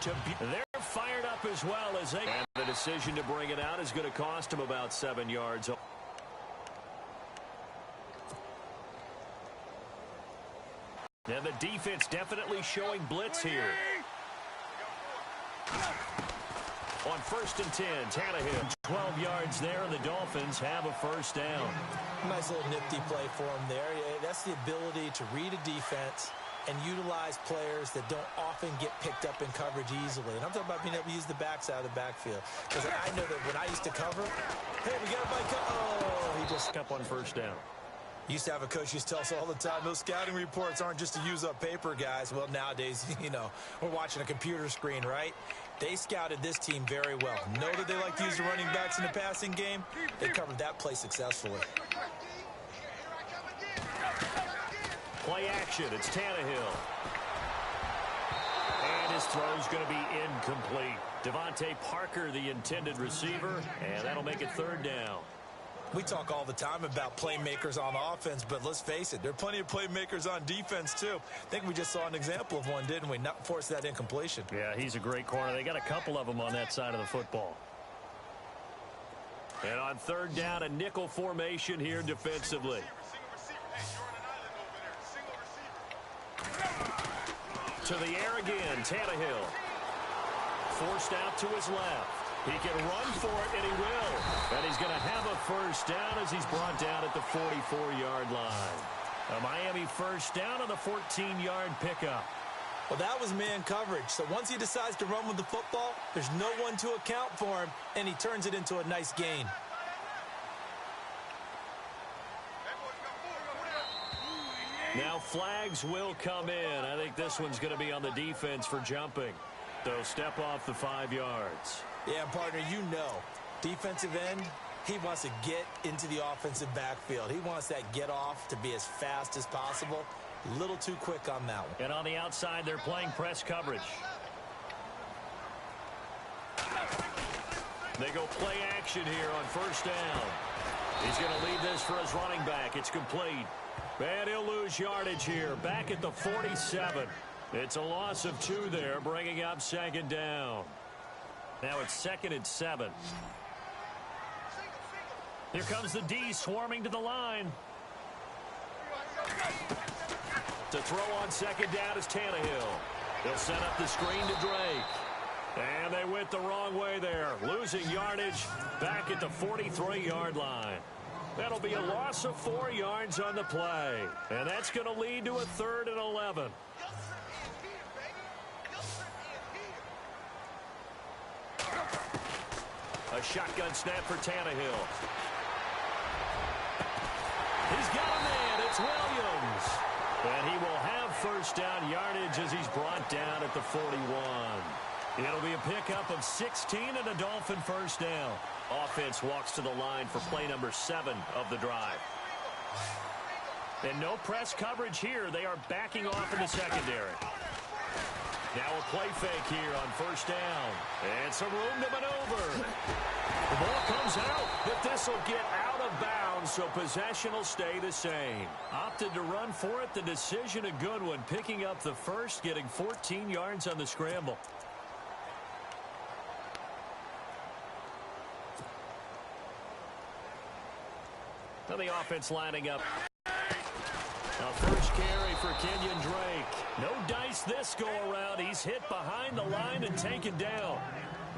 They're fired up as well as they... And the decision to bring it out is going to cost him about 7 yards. And the defense definitely showing blitz here. On 1st and 10, Tannehill. 12 yards there, and the Dolphins have a first down. Nice little nifty play for him there. That's the ability to read a defense and utilize players that don't often get picked up in coverage easily. And I'm talking about being able to use the backside of the backfield. Because I know that when I used to cover, hey, we got a bike. Oh, he just up on first down. Used to have a coach who used to tell us all the time, those scouting reports aren't just to use up paper, guys. Well, nowadays, we're watching a computer screen, right? They scouted this team very well. Know that they like to use the running backs in the passing game. They covered that play successfully. Play action. It's Tannehill. And his throw's going to be incomplete. Devontae Parker, the intended receiver, and that'll make it 3rd down. We talk all the time about playmakers on offense, but let's face it, there are plenty of playmakers on defense, too. I think we just saw an example of one, didn't we? Not force that incompletion. Yeah, he's a great corner. They got a couple of them on that side of the football. And on 3rd down, a nickel formation here defensively. To the air again, Tannehill. Forced out to his left. He can run for it, and he will. And he's going to have a first down as he's brought down at the 44-yard line. A Miami first down on the 14-yard pickup. Well, that was man coverage. So once he decides to run with the football, there's no one to account for him, and he turns it into a nice gain. Now flags will come in. I think this one's going to be on the defense for jumping. So step off the 5 yards. Yeah, partner, defensive end, he wants to get into the offensive backfield. He wants that get off to be as fast as possible. A little too quick on that one. And on the outside, they're playing press coverage. They go play action here on 1st down. He's going to lead this for his running back. It's complete. And he'll lose yardage here. Back at the 47. It's a loss of 2 there, bringing up 2nd down. Now it's 2nd and 7. Here comes the D swarming to the line. To throw on 2nd down is Tannehill. He'll set up the screen to Drake. And they went the wrong way there. Losing yardage back at the 43-yard line. That'll be a loss of 4 yards on the play. And that's going to lead to a 3rd and 11. A shotgun snap for Tannehill. He's got a man. It's Williams. And he will have 1st down yardage as he's brought down at the 41. It'll be a pickup of 16 and a Dolphin first down. Offense walks to the line for play number 7 of the drive. And no press coverage here. They are backing off in the secondary. Now a play fake here on 1st down. And some room to maneuver. The ball comes out, but this will get out of bounds, so possession will stay the same. Opted to run for it. The decision a good one. Picking up the first, getting 14 yards on the scramble. Now the offense lining up. A first carry for Kenyon Drake. No dice this go-around. He's hit behind the line and taken down.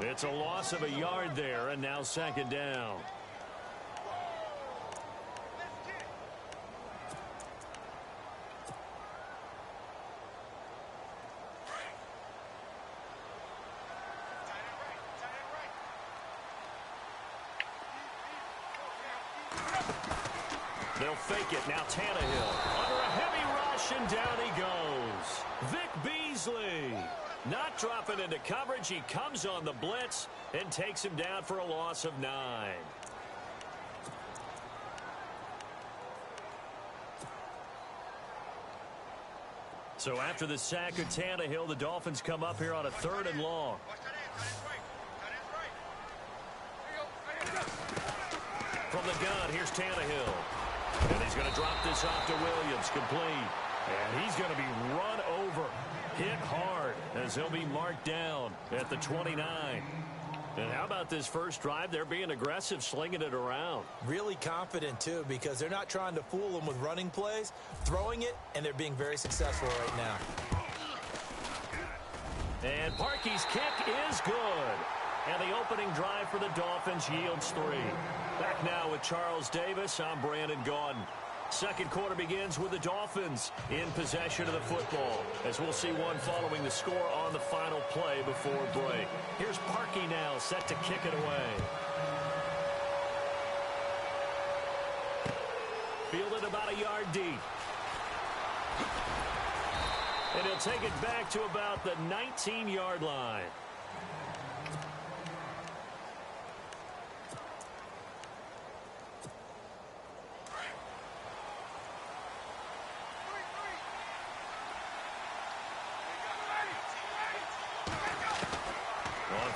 It's a loss of a yard there, and now 2nd down. They'll fake it. Now Tannehill under a heavy rush, and down he goes. Vic Beasley not dropping into coverage. He comes on the blitz and takes him down for a loss of 9. So after the sack of Tannehill, the Dolphins come up here on a 3rd and long. From the gun, here's Tannehill. And he's going to drop this off to Williams, complete. And he's going to be run over. hit hard as he'll be marked down at the 29. And how about this first drive? They're being aggressive, slinging it around. Really confident, too, because they're not trying to fool them with running plays, throwing it, and they're being very successful right now. And Parkey's kick is good. And the opening drive for the Dolphins yields 3. Back now with Charles Davis. I'm Brandon Gaudin. Second quarter begins with the Dolphins in possession of the football, as we'll see one following the score on the final play before break. Here's Parkey now, set to kick it away. Fielded about a yard deep. And he'll take it back to about the 19-yard line.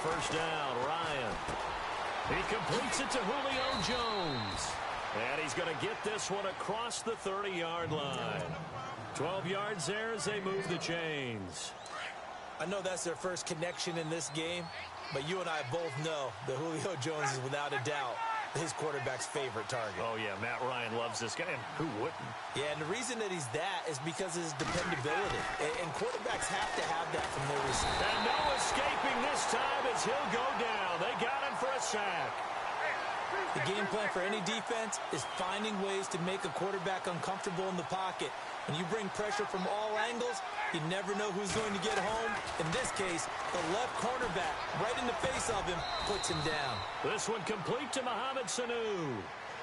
First down, Ryan. He completes it to Julio Jones. And he's going to get this one across the 30-yard line. 12 yards there as they move the chains. I know that's their first connection in this game, but you and I both know that Julio Jones is without a doubt his quarterback's favorite target. Oh, yeah, Matt Ryan loves this guy, and who wouldn't? Yeah, and the reason that he's that is because of his dependability. And quarterbacks have to have that from their receiver. And no escaping this time as he'll go down. They got him for a sack. The game plan for any defense is finding ways to make a quarterback uncomfortable in the pocket. When you bring pressure from all angles, you never know who's going to get home. In this case, the left cornerback, right in the face of him, puts him down. This one complete to Mohamed Sanu.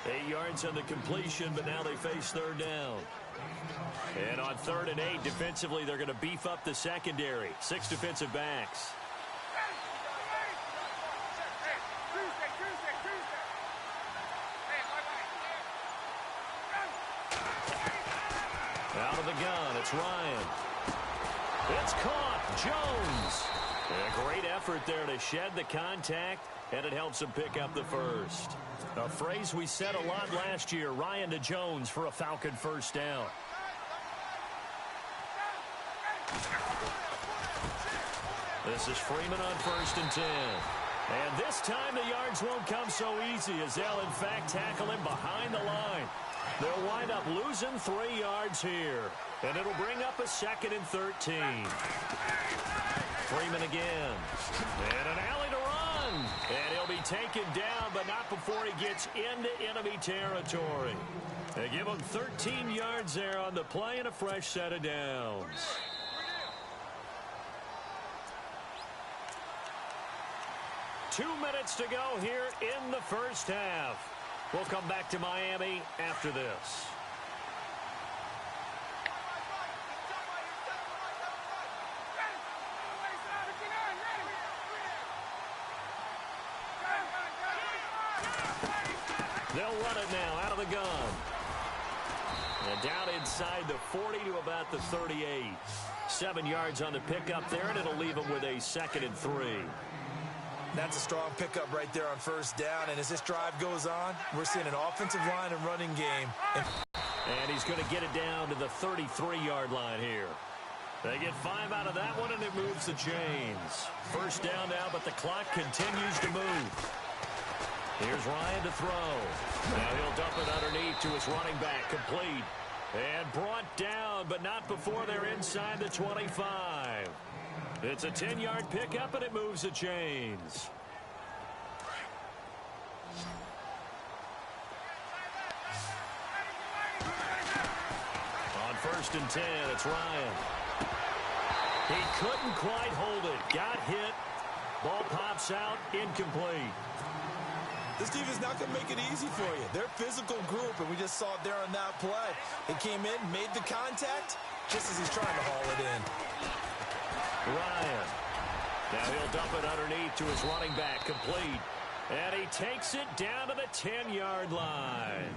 8 yards on the completion, but now they face third down. And on 3rd and 8, defensively, they're going to beef up the secondary. 6 defensive backs. Out of the gun, it's Ryan. It's caught. Jones. A great effort there to shed the contact, and it helps him pick up the first. A phrase we said a lot last year, Ryan to Jones for a Falcon first down. This is Freeman on 1st and 10. And this time the yards won't come so easy as they'll, in fact, tackle him behind the line. They'll wind up losing 3 yards here. And it'll bring up a 2nd and 13. Freeman again. And an alley to run. And he'll be taken down, but not before he gets into enemy territory. They give him 13 yards there on the play and a fresh set of downs. Two minutes to go here in the first half. We'll come back to Miami after this. They'll run it now out of the gun. And down inside the 40 to about the 38. 7 yards on the pickup there, and it'll leave them with a 2nd and 3. That's a strong pickup right there on first down. And as this drive goes on, we're seeing an offensive line and running game. And he's going to get it down to the 33-yard line here. They get 5 out of that one, and it moves the chains. First down now, but the clock continues to move. Here's Ryan to throw. Now he'll dump it underneath to his running back, complete. And brought down, but not before they're inside the 25. It's a 10-yard pickup, and it moves the chains. On 1st and 10, it's Ryan. He couldn't quite hold it. Got hit. Ball pops out, incomplete. This defense is not going to make it easy for you. They're a physical group, and we just saw it there on that play. He came in, made the contact, just as he's trying to haul it in. Ryan. Now he'll dump it underneath to his running back, complete. And he takes it down to the 10-yard line.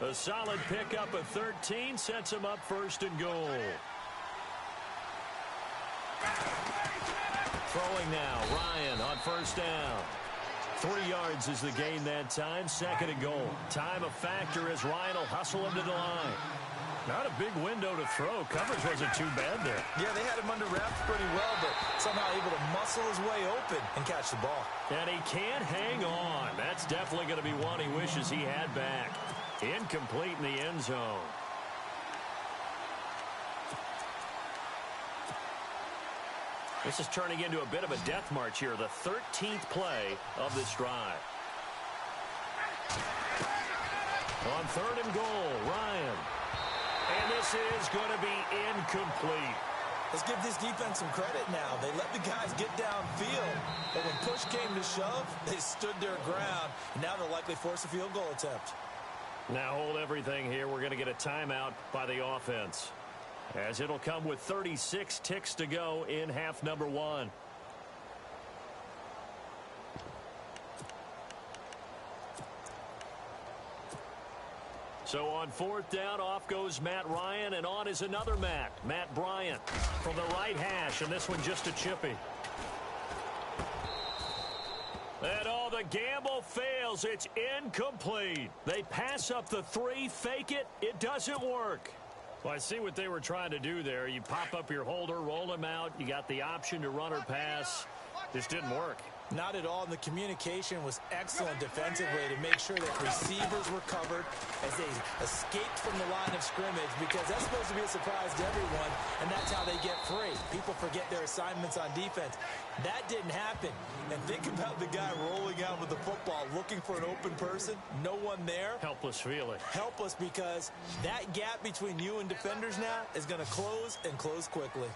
A solid pickup of 13 sets him up 1st and goal. Throwing now, Ryan on 1st down. 3 yards is the gain that time, 2nd and goal. Time a factor as Ryan will hustle him to the line. Not a big window to throw. Coverage wasn't too bad there. Yeah, they had him under wraps pretty well, but somehow able to muscle his way open and catch the ball. And he can't hang on. That's definitely going to be one he wishes he had back. Incomplete in the end zone. This is turning into a bit of a death march here, the 13th play of this drive. On 3rd and goal, Ryan. And this is going to be incomplete. Let's give this defense some credit now. They let the guys get downfield, but when push came to shove, they stood their ground. Now they'll likely force a field goal attempt. Now hold everything here. We're going to get a timeout by the offense, as it'll come with 36 ticks to go in half number 1. So on 4th down, off goes Matt Ryan, and on is another Matt Bryant from the right hash, and this one just a chippy. And the gamble fails. It's incomplete. They pass up the 3, fake it. It doesn't work. Well, I see what they were trying to do there. You pop up your holder, roll him out. You got the option to run or pass. This didn't work. Not at all. And the communication was excellent defensively to make sure that receivers were covered as they escaped from the line of scrimmage, because that's supposed to be a surprise to everyone, and that's how they get free. People forget their assignments on defense. That didn't happen. And think about the guy rolling out with the football, looking for an open person. No one there. Helpless feeling. Helpless, because that gap between you and defenders now is going to close, and close quickly.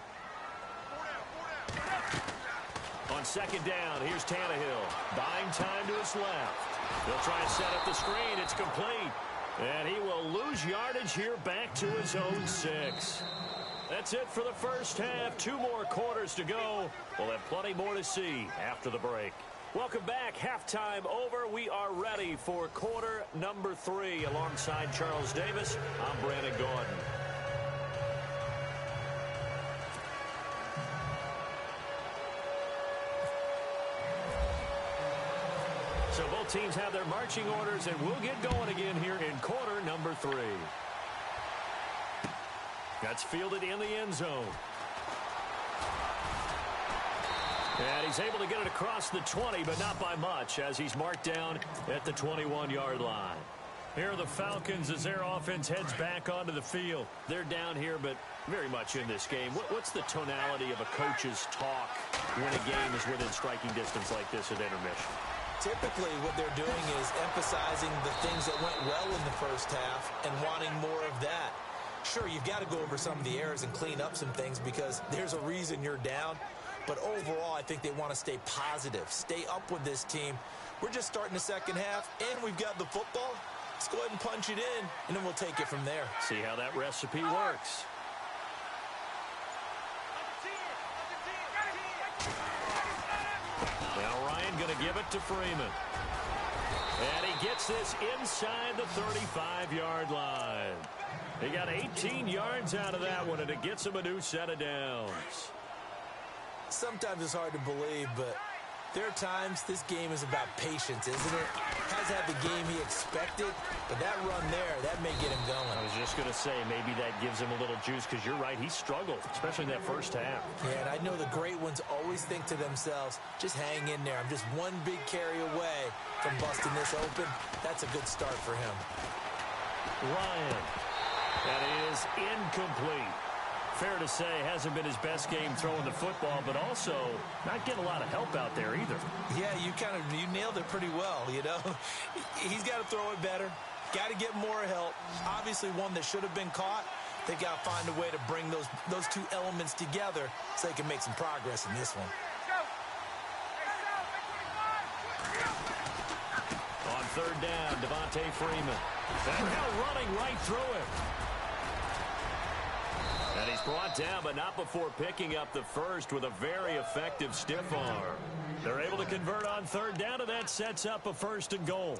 On 2nd down, here's Tannehill. Buying time to his left. He'll try and set up the screen. It's complete. And he will lose yardage here back to his own 6. That's it for the first half. 2 more quarters to go. We'll have plenty more to see after the break. Welcome back. Halftime over. We are ready for quarter number 3. Alongside Charles Davis, I'm Brandon Gordon. So both teams have their marching orders, and we'll get going again here in quarter number 3. That's fielded in the end zone. And he's able to get it across the 20, but not by much, as he's marked down at the 21-yard line. Here are the Falcons as their offense heads back onto the field. They're down here, but very much in this game. What's the tonality of a coach's talk when a game is within striking distance like this at intermission? Typically, what they're doing is emphasizing the things that went well in the first half and wanting more of that. Sure, you've got to go over some of the errors and clean up some things because there's a reason you're down. But overall, I think they want to stay positive, stay up with this team. We're just starting the second half, and we've got the football. Let's go ahead and punch it in, and then we'll take it from there. See how that recipe works. Now Ryan going to give it to Freeman. And he gets this inside the 35-yard line. He got 18 yards out of that one, and it gets him a new set of downs. Sometimes it's hard to believe, but there are times this game is about patience, isn't it? Has had the game he expected, but that run there, that may get him going. I was just going to say, maybe that gives him a little juice, because you're right, he struggled, especially in that first half. Yeah, and I know the great ones always think to themselves, just hang in there. I'm just one big carry away from busting this open. That's a good start for him. Ryan. That is incomplete. Fair to say, hasn't been his best game throwing the football, but also not getting a lot of help out there either. Yeah, you nailed it pretty well, you know. He's got to throw it better. Got to get more help. Obviously one that should have been caught. They've got to find a way to bring those two elements together so they can make some progress in this one. On 3rd down, Devontae Freeman. And now running right through it. And he's brought down, but not before picking up the first with a very effective stiff arm. They're able to convert on 3rd down, and that sets up a 1st and goal.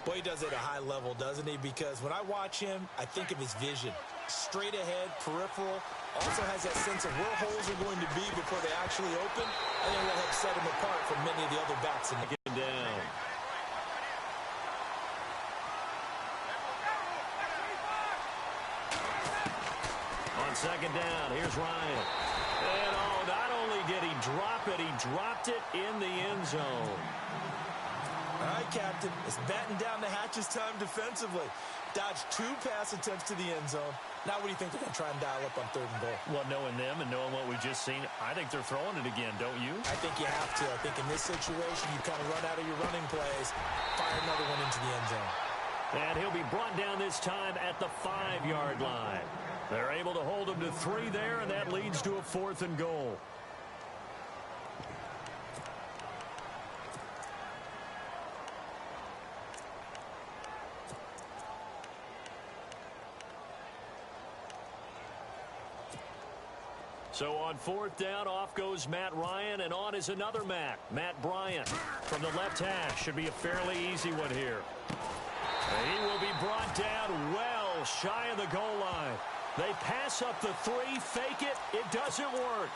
Boy, he does it at a high level, doesn't he? Because when I watch him, I think of his vision. Straight ahead, peripheral. Also has that sense of where holes are going to be before they actually open. I think that helps set him apart from many of the other backs in the game. Down. second down. Here's Ryan. And, not only did he drop it, he dropped it in the end zone. All right, Captain. It's batten down the hatches time defensively. Dodged 2 pass attempts to the end zone. Now what do you think they're going to try and dial up on 3rd and goal? Well, knowing them and knowing what we just seen, I think they're throwing it again, don't you? I think you have to. I think in this situation, you kind of run out of your running plays, fire another one into the end zone. And he'll be brought down this time at the 5-yard line. They're able to hold him to 3 there, and that leads to a 4th and goal. So on 4th down, off goes Matt Ryan, and on is another Matt Bryant. From the left hash, should be a fairly easy one here. And he will be brought down well shy of the goal line. They pass up the 3, fake it, it doesn't work.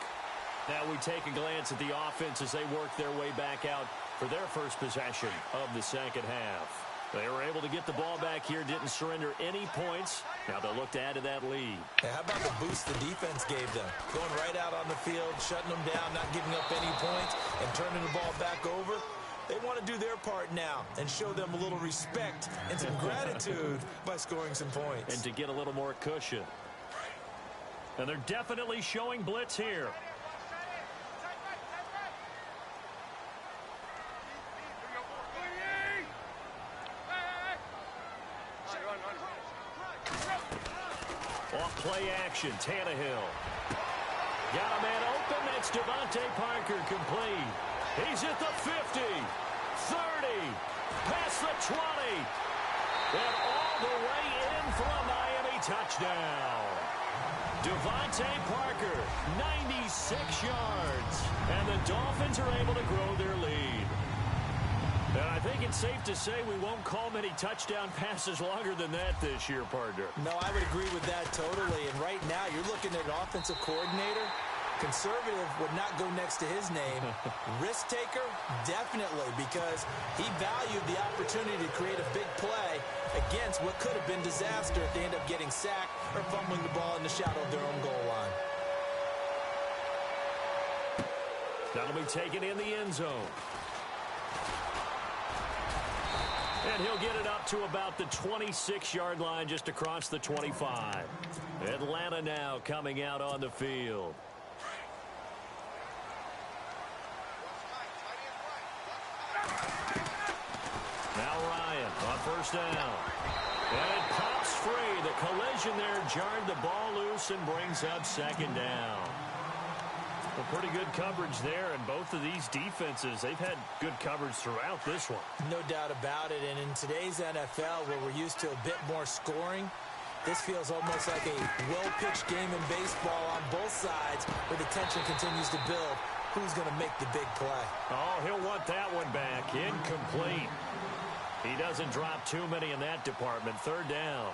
Now we take a glance at the offense as they work their way back out for their first possession of the second half. They were able to get the ball back here, didn't surrender any points. Now they'll look to add to that lead. Yeah, how about the boost the defense gave them? Going right out on the field, shutting them down, not giving up any points, and turning the ball back over. They want to do their part now and show them a little respect and some gratitude by scoring some points. And to get a little more cushion. And they're definitely showing blitz here. Off play action, Tannehill. Got a man open, that's Devontae Parker complete. He's at the 50, 30, past the 20, and all the way in for a Miami touchdown. Devontae Parker, 96 yards, and the Dolphins are able to grow their lead. And I think it's safe to say we won't call many touchdown passes longer than that this year, partner. No, I would agree with that totally. And right now, you're looking at an offensive coordinator. Conservative would not go next to his name. Risk taker, definitely, because he valued the opportunity to create a big play against what could have been disaster if they end up getting sacked or fumbling the ball in the shadow of their own goal line. That'll be taken in the end zone. And he'll get it up to about the 26-yard line, just across the 25. Atlanta now coming out on the field. Now Ryan on first down. And it pops free. The collision there jarred the ball loose and brings up second down. Well, pretty good coverage there, and both of these defenses, they've had good coverage throughout this one. No doubt about it, and in today's NFL, where we're used to a bit more scoring, this feels almost like a well-pitched game in baseball on both sides, where the tension continues to build. Who's going to make the big play? Oh, he'll want that one back. Incomplete. He doesn't drop too many in that department. 3rd down.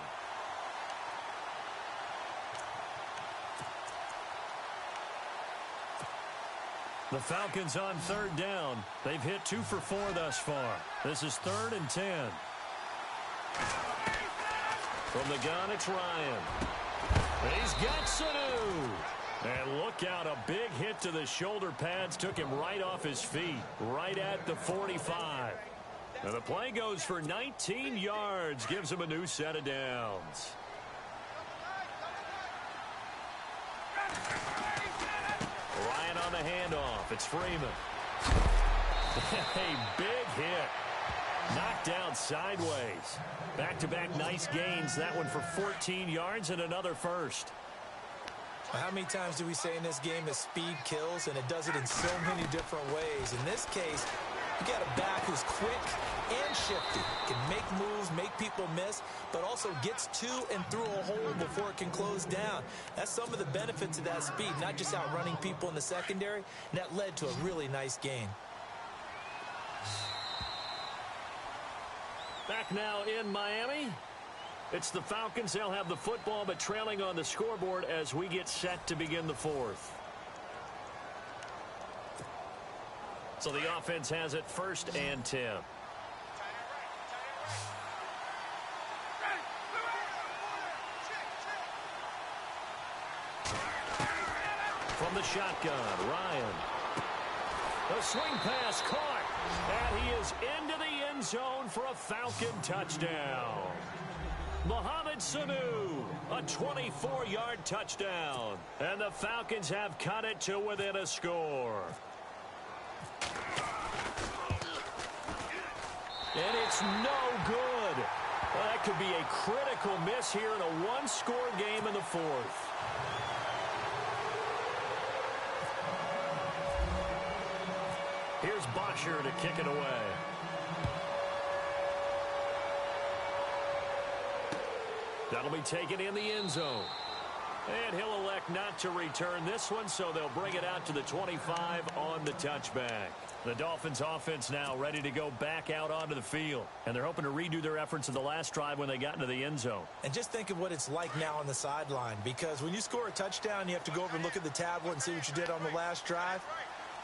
The Falcons on 3rd down. They've hit 2 for 4 thus far. This is 3rd and 10. From the gun, it's Ryan. He's got Sanu. And look out, a big hit to the shoulder pads. Took him right off his feet, right at the 45. And the play goes for 19 yards. Gives him a new set of downs. Ryan on the handoff. It's Freeman. A big hit. Knocked down sideways. Back-to-back nice gains. That one for 14 yards and another first. How many times do we say in this game that speed kills, and it does it in so many different ways? In this case, you got a back who's quick and shifty, can make moves, make people miss, but also gets to and through a hole before it can close down. That's some of the benefits of that speed, not just outrunning people in the secondary, and that led to a really nice gain. Back now in Miami. It's the Falcons. They'll have the football, but trailing on the scoreboard as we get set to begin the 4th. So the offense has it 1st and 10. the shotgun. Ryan. The swing pass caught. And he is into the end zone for a Falcon touchdown. Mohamed Sanu, a 24-yard touchdown. And the Falcons have cut it to within a score. And it's no good. Well, that could be a critical miss here in a one-score game in the fourth. Here's Bosher to kick it away. That'll be taken in the end zone. And he'll elect not to return this one, so they'll bring it out to the 25 on the touchback. The Dolphins offense now ready to go back out onto the field. And they're hoping to redo their efforts in the last drive when they got into the end zone. And just think of what it's like now on the sideline, because when you score a touchdown, you have to go over and look at the tablet and see what you did on the last drive.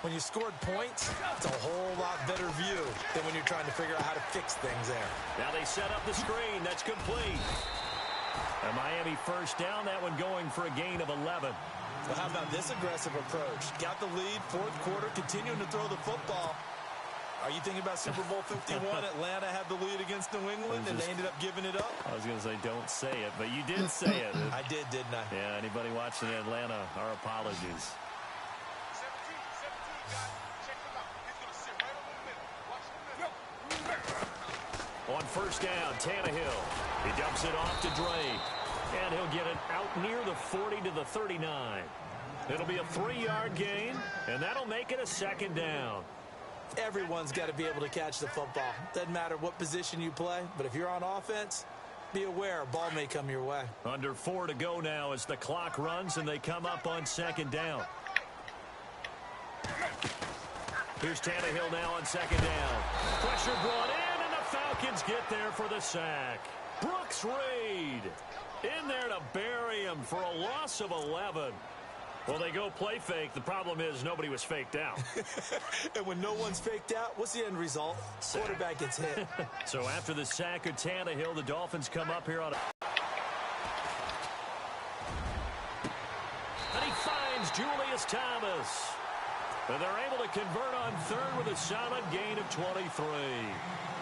When you scored points, it's a whole lot better view than when you're trying to figure out how to fix things there. Now they set up the screen. That's complete. A Miami first down, that one going for a gain of 11. Well, how about this aggressive approach? Got the lead, fourth quarter, continuing to throw the football. Are you thinking about Super Bowl 51? Atlanta had the lead against New England, and they ended up giving it up? I was going to say, don't say it, but you did say it. I did, didn't I? Yeah, anybody watching Atlanta, our apologies. On first down, Tannehill. He dumps it off to Drake. And he'll get it out near the 40 to the 39. It'll be a 3-yard gain, and that'll make it a second down. Everyone's got to be able to catch the football. Doesn't matter what position you play, but if you're on offense, be aware a ball may come your way. Under 4 to go now as the clock runs and they come up on second down. Here's Tannehill now on second down. Pressure brought in, and the Falcons get there for the sack. Brooks Reed in there to bury him for a loss of 11. Well, they go play fake. The problem is nobody was faked out. And when no one's faked out, what's the end result? Sack. Quarterback gets hit. So after the sack of Tannehill, the Dolphins come up here on a... And he finds Julius Thomas. And they're able to convert on third with a solid gain of 23.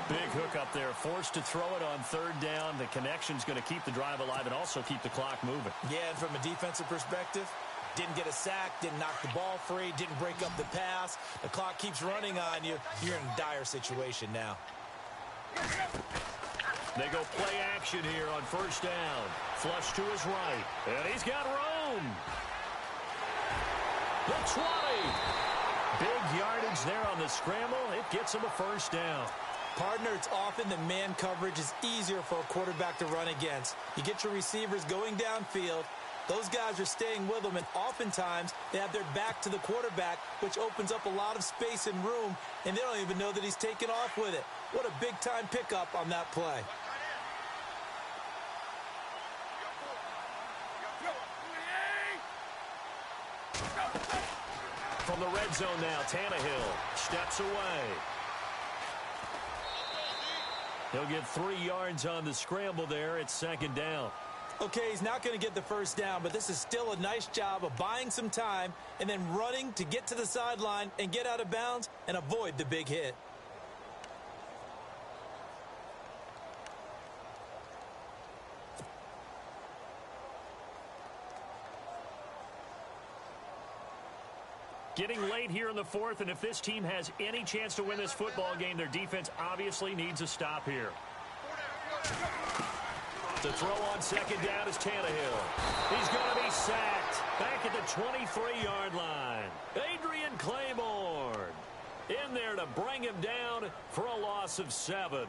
Big hook up there, forced to throw it on third down. The connection's going to keep the drive alive and also keep the clock moving. Yeah, and from a defensive perspective, didn't get a sack, didn't knock the ball free, didn't break up the pass. The clock keeps running on you. You're in a dire situation now. They go play action here on first down. Flush to his right, and he's got room. The 20. Big yardage there on the scramble. It gets him a first down. Partner, it's often that man coverage is easier for a quarterback to run against. You get your receivers going downfield. Those guys are staying with them, and oftentimes they have their back to the quarterback, which opens up a lot of space and room, and they don't even know that he's taken off with it. What a big-time pickup on that play. From the red zone now, Tannehill steps away. He'll get 3 yards on the scramble there. It's second down. Okay, he's not going to get the first down, but this is still a nice job of buying some time and then running to get to the sideline and get out of bounds and avoid the big hit. Getting late here in the fourth, and if this team has any chance to win this football game, their defense obviously needs a stop here. To throw on second down is Tannehill. He's going to be sacked back at the 23-yard line. Adrian Claiborne in there to bring him down for a loss of 7.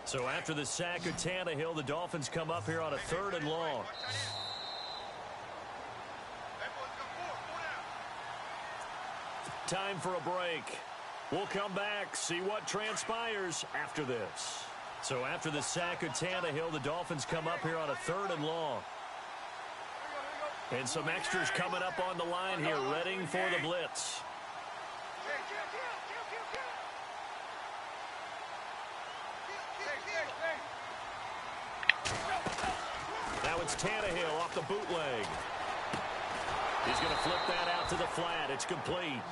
So after the sack of Tannehill, the Dolphins come up here on a 3rd and long. Time for a break. We'll come back, see what transpires after this. So after the sack of Tannehill, the Dolphins come up here on a 3rd and long. And some extras coming up on the line here, readying for the blitz. Now it's Tannehill off the bootleg. He's going to flip that out to the flat. It's complete.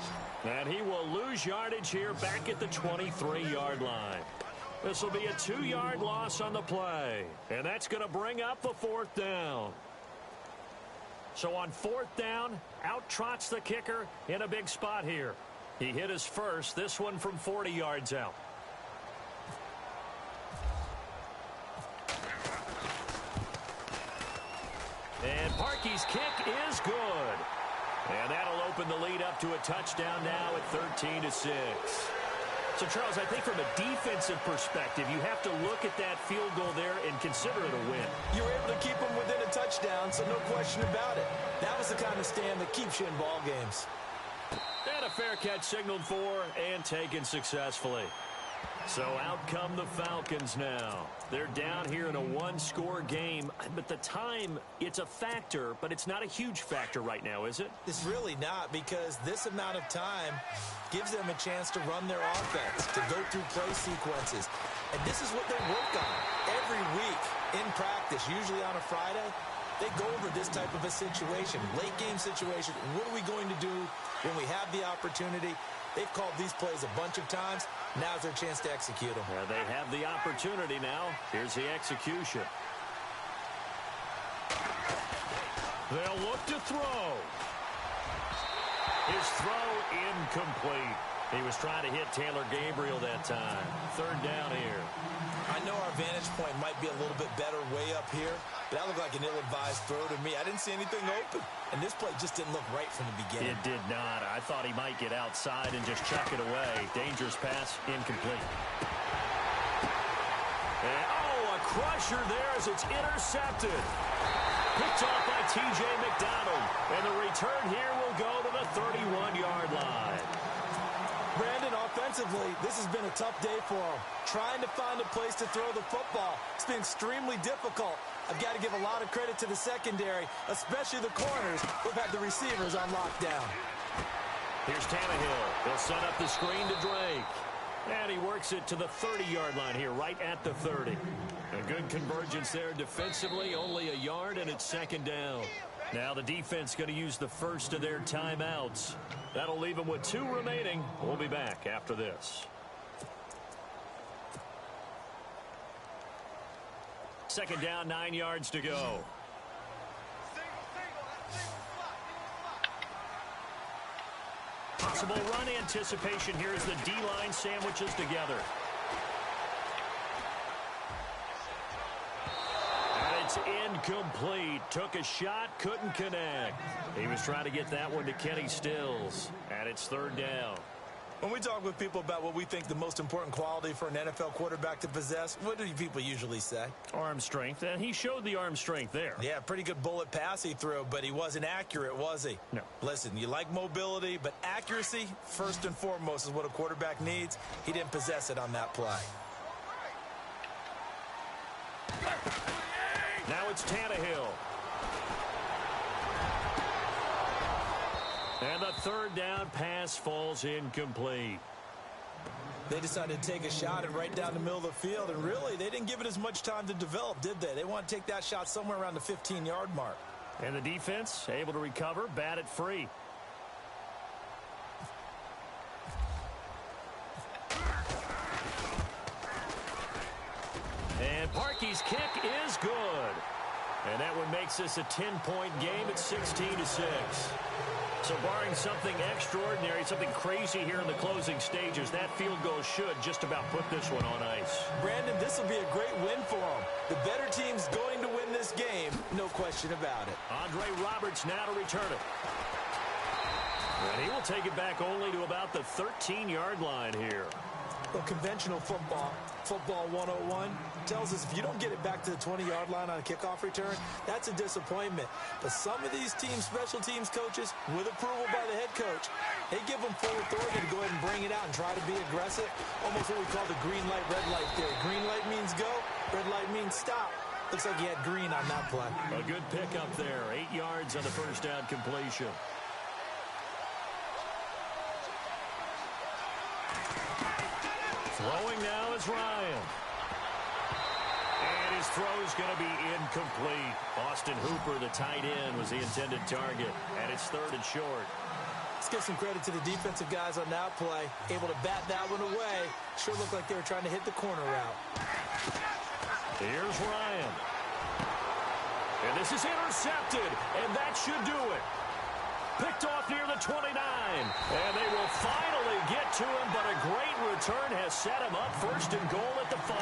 And he will lose yardage here back at the 23-yard line. This will be a 2-yard loss on the play. And that's going to bring up a 4th down. So on 4th down, out trots the kicker in a big spot here. He hit his first, this one from 40 yards out. And Parkey's kick is good. And that'll open the lead up to a touchdown now at 13-6. So, Charles, I think from a defensive perspective, you have to look at that field goal there and consider it a win. You were able to keep them within a touchdown, so no question about it. That was the kind of stand that keeps you in ball games. And a fair catch signaled for and taken successfully. So out come the Falcons now. They're down here in a 1-score game, but the time, it's a factor, but it's not a huge factor right now, is it? It's really not, because this amount of time gives them a chance to run their offense, to go through play sequences. And this is what they work on every week in practice, usually on a Friday. They go over this type of a situation, late game situation. What are we going to do when we have the opportunity? They've called these plays a bunch of times. Now's their chance to execute them. Yeah, they have the opportunity now. Here's the execution. They'll look to throw. His throw incomplete. He was trying to hit Taylor Gabriel that time. 3rd down here. I know our vantage point might be a little bit better way up here, but that looked like an ill-advised throw to me. I didn't see anything open, and this play just didn't look right from the beginning. It did not. I thought he might get outside and just chuck it away. Dangerous pass, incomplete. And, a crusher there as it's intercepted. Picked off by T.J. McDonald, and the return here will go to the 31-yard line. Brandon, offensively, this has been a tough day for him. Trying to find a place to throw the football. It's been extremely difficult. I've got to give a lot of credit to the secondary, especially the corners who've had the receivers on lockdown. Here's Tannehill. He'll set up the screen to Drake. And he works it to the 30-yard line here, right at the 30. A good convergence there defensively, only a yard, and it's 2nd down. Now the defense going to use the first of their timeouts. That'll leave them with 2 remaining. We'll be back after this. 2nd down, 9 yards to go. Possible run anticipation here as the D-line sandwiches together. It's incomplete. Took a shot, couldn't connect. He was trying to get that one to Kenny Stills. And it's 3rd down. When we talk with people about what we think the most important quality for an NFL quarterback to possess, what do people usually say? Arm strength, and he showed the arm strength there. Yeah, pretty good bullet pass he threw, but he wasn't accurate, was he? No. Listen, you like mobility, but accuracy, first and foremost, is what a quarterback needs. He didn't possess it on that play. Now it's Tannehill. And the 3rd down pass falls incomplete. They decided to take a shot and right down the middle of the field, and really, they didn't give it as much time to develop, did they? They want to take that shot somewhere around the 15-yard mark. And the defense able to recover, bat it free. And Parkey's kick is good. And that one makes this a 10-point game at 16-6. So barring something extraordinary, something crazy here in the closing stages, that field goal should just about put this one on ice. Brandon, this will be a great win for them. The better team's going to win this game, no question about it. Andre Roberts now to return it. And he will take it back only to about the 13-yard line here. Well, conventional football 101, tells us if you don't get it back to the 20-yard line on a kickoff return, that's a disappointment. But some of these teams, special teams coaches, with approval by the head coach, they give them full authority to go ahead and bring it out and try to be aggressive. Almost what we call the green light, red light theory. Green light means go, red light means stop. Looks like he had green on that play. A good pickup there. 8 yards on the first down completion. Here's Ryan. And his throw's going to be incomplete. Austin Hooper, the tight end, was the intended target. And it's 3rd and short. Let's give some credit to the defensive guys on that play. Able to bat that one away. Sure looked like they were trying to hit the corner route. Here's Ryan. And this is intercepted. And that should do it. Picked off near the 29. And they will finally get to him, but a great return has set him up 1st and goal at the 5.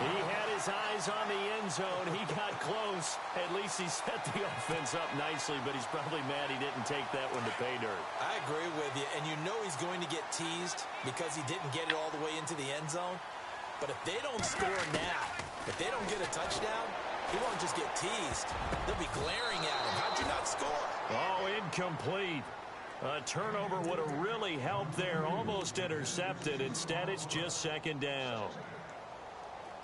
He had his eyes on the end zone. He got close. At least he set the offense up nicely, but he's probably mad he didn't take that one to pay dirt. I agree with you, and you know he's going to get teased because he didn't get it all the way into the end zone. But if they don't score now, if they don't get a touchdown, he won't just get teased. They'll be glaring at him. How'd you not score? Oh, incomplete. A turnover would have really helped there. Almost intercepted. Instead, it's just 2nd down.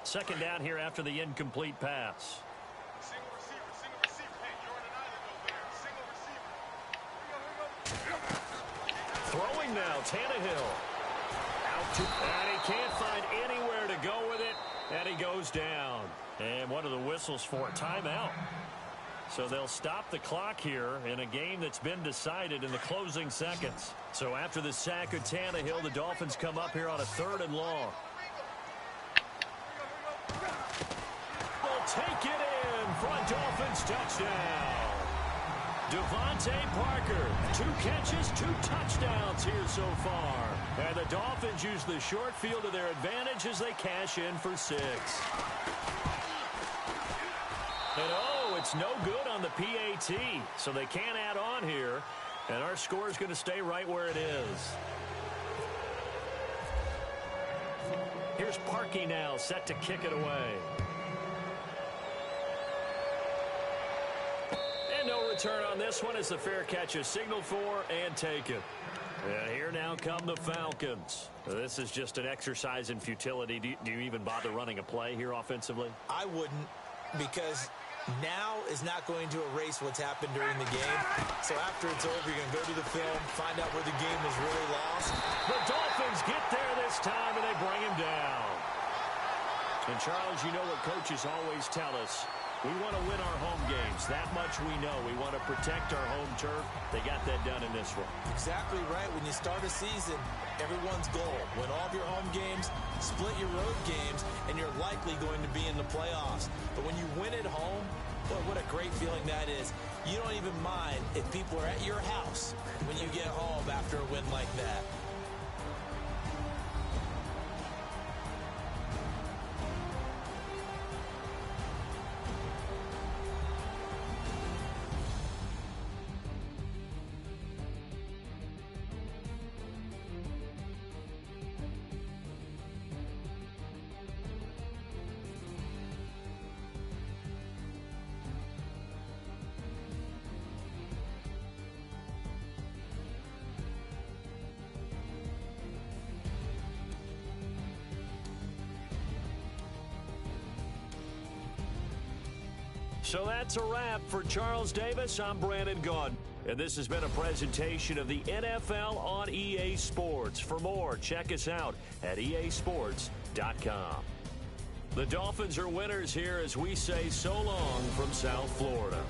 2nd down here after the incomplete pass. Single receiver. Hey, you're on an island over there. Single receiver. Throwing now, Tannehill. Out to, and he can't find anywhere to go with it, and he goes down. And one of the whistles for a timeout. So they'll stop the clock here in a game that's been decided in the closing seconds. So after the sack of Tannehill, the Dolphins come up here on a 3rd and long. They'll take it in for a Dolphins touchdown. Devontae Parker, 2 catches, 2 touchdowns here so far. And the Dolphins use the short field to their advantage as they cash in for 6. And oh, it's no good on the PAT, so they can't add on here. And our score is going to stay right where it is. Here's Parkey now, set to kick it away. And no return on this one as the fair catch is signaled for and taken. And here now come the Falcons. This is just an exercise in futility. Do you even bother running a play here offensively? I wouldn't, because now is not going to erase what's happened during the game. So after it's over, you're going to go to the film, find out where the game was really lost. The Dolphins get there this time, and they bring him down. And, Charles, you know what coaches always tell us. We want to win our home games. That much we know. We want to protect our home turf. They got that done in this one. Exactly right. When you start a season, everyone's goal, win all of your home games, split your road games, and you're likely going to be in the playoffs. But when you win at home, boy, what a great feeling that is. You don't even mind if people are at your house when you get home after a win like that. So that's a wrap for Charles Davis. I'm Brandon Gaudin. And this has been a presentation of the NFL on EA Sports. For more, check us out at easports.com. The Dolphins are winners here as we say so long from South Florida.